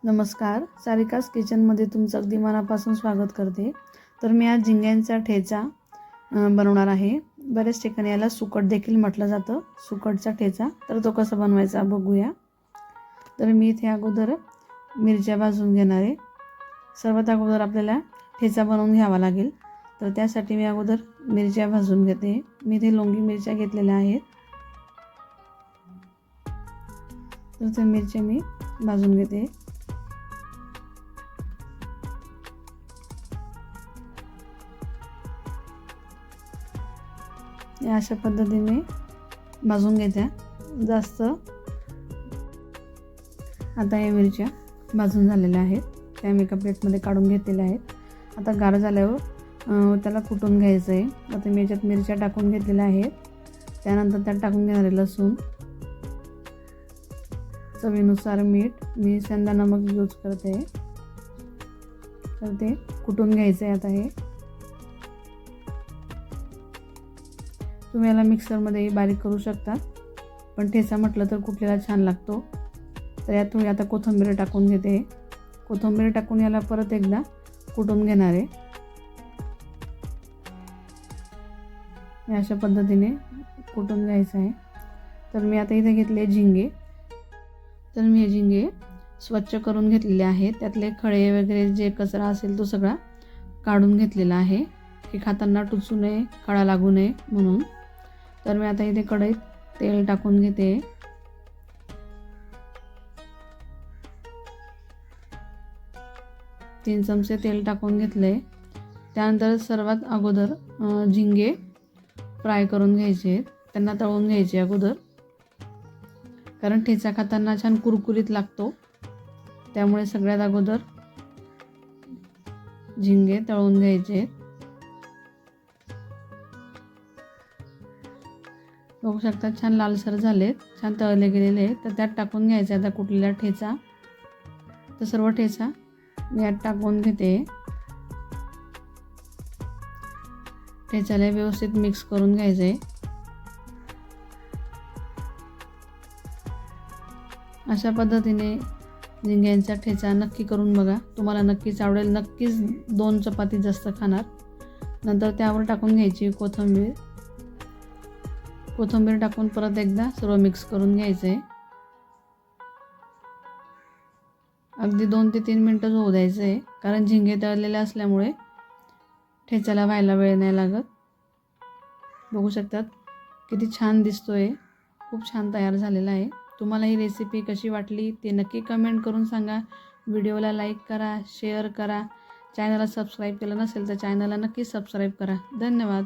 नमस्कार, सारिकास किचनमध्ये तुमचं अगदी मनापासून स्वागत करते। तर मी आज झिंग्यांचा ठेचा बनवणार आहे। बरेच ठिकाणी याला सुकट देखील म्हटलं जातं, सुकटचा ठेचा। तर तो कसा बनवायचा बघूया। तर मी इथे अगोदर मिरच्या भाजून घेणार आहे। सर्वात अगोदर आपल्याला ठेचा बनवून घ्यावा लागेल, तर त्यासाठी मी अगोदर मिरच्या भाजून घेते। मी इथे लोंगी मिरच्या घेतलेल्या आहेत, तर त्या मिरच्या मी भाजून घेते। या अशा पद्धतीने भाजून घ्यायच्या जास्त। आता या मिरच्या भाजून झालेल्या आहेत, त्या मी एका प्लेटमध्ये काढून घेतलेल्या आहेत। आता गार झाल्यावर त्याला कुटून घ्यायचं आहे। आता मी याच्यात मिरच्या टाकून घेतलेल्या आहेत, त्यानंतर त्यात टाकून घेणार आहे लसूण, चवीनुसार मीठ, मी सेंधा नमक यूज करते। तर ते कुटून घ्यायचं आहे। आता हे तुम्ही याला मिक्सरमध्ये बारीक करू शकता, पण ठेचा म्हटलं तर कुटलेला छान लागतो। तर यात थोडी आता कोथिंबीर टाकून घेते। कोथिंबीर टाकून याला परत एकदा कुटून घेणार आहे। अशा पद्धतीने कुटून घ्यायचं आहे। तर मी आता इथे घेतले झिंगे। तर मी हे झिंगे स्वच्छ करून घेतलेले आहेत, त्यातले खळे वगैरे जे कचरा असेल तो सगळा काढून घेतलेला आहे, की खाताना टुचू नये, खडा लागू नये म्हणून। तर मी आता इथे कढईत तेल टाकून घेते। तीन चमचे तेल टाकून घेतले। त्यानंतर सर्वात अगोदर झिंगे फ्राय करून घ्यायचे, त्यांना तळून घ्यायचे अगोदर, कारण ठेचा खाताना छान कुरकुरीत लागतो। त्यामुळे सगळ्यात अगोदर झिंगे तळून घ्यायचे। बघू शकता छान लालसर झालेत, छान तळले गेलेले आहेत। तर त्यात टाकून घ्यायचे आता कुटलेला ठेचा। तर सर्व ठेचा मी यात टाकून घेते। ठेचाला व्यवस्थित मिक्स करून घ्यायचे। अशा पद्धतीने झिंग्यांचा ठेचा नक्की करून बघा, तुम्हाला नक्कीच आवडेल। नक्कीच 2 चपाती जास्त खाणार। नंतर त्यावर टाकून घ्यायची कोथिंबीर। कोथिंबीर टाकून परत एकदा सर्व मिक्स करून घ्यायचे। अगदी 2 ते 3 मिनिटं होऊ द्यायचे, कारण झिंगे तळलेले असल्यामुळे ठेचाला व्हायला वेळ नाही लागत। बघू शकतात किती छान दिसतोय, खूप छान तयार झालेला आहे। तुम्हाला ही रेसिपी कशी वाटली ते नक्की कमेंट करून सांगा। व्हिडिओला लाईक करा, शेअर करा, चॅनलला सबस्क्राईब केलं नसेल तर चॅनलला नक्की सबस्क्राईब करा। धन्यवाद।